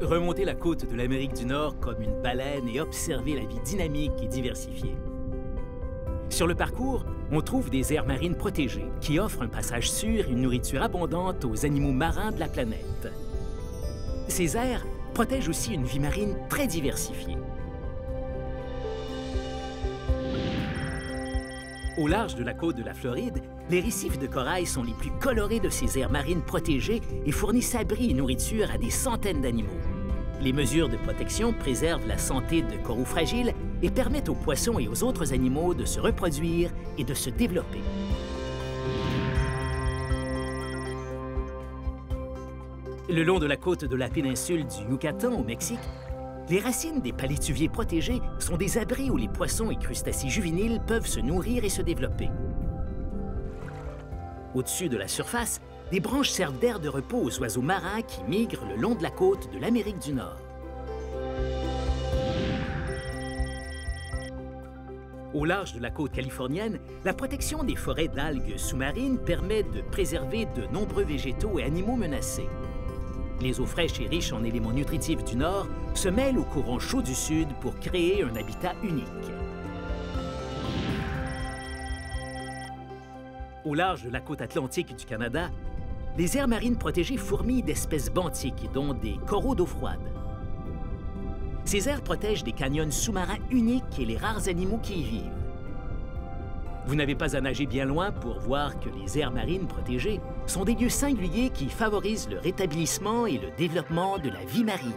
Remonter la côte de l'Amérique du Nord comme une baleine et observer la vie dynamique et diversifiée. Sur le parcours, on trouve des aires marines protégées qui offrent un passage sûr et une nourriture abondante aux animaux marins de la planète. Ces aires protègent aussi une vie marine très diversifiée. Au large de la côte de la Floride, les récifs de corail sont les plus colorés de ces aires marines protégées et fournissent abri et nourriture à des centaines d'animaux. Les mesures de protection préservent la santé de coraux fragiles et permettent aux poissons et aux autres animaux de se reproduire et de se développer. Le long de la côte de la péninsule du Yucatan au Mexique, les racines des palétuviers protégés sont des abris où les poissons et crustacés juvéniles peuvent se nourrir et se développer. Au-dessus de la surface, des branches servent d'aire de repos aux oiseaux marins qui migrent le long de la côte de l'Amérique du Nord. Au large de la côte californienne, la protection des forêts d'algues sous-marines permet de préserver de nombreux végétaux et animaux menacés. Les eaux fraîches et riches en éléments nutritifs du Nord se mêlent aux courants chauds du Sud pour créer un habitat unique. Au large de la côte atlantique du Canada, les aires marines protégées fourmillent d'espèces benthiques, dont des coraux d'eau froide. Ces aires protègent des canyons sous-marins uniques et les rares animaux qui y vivent. Vous n'avez pas à nager bien loin pour voir que les aires marines protégées sont des lieux singuliers qui favorisent le rétablissement et le développement de la vie marine.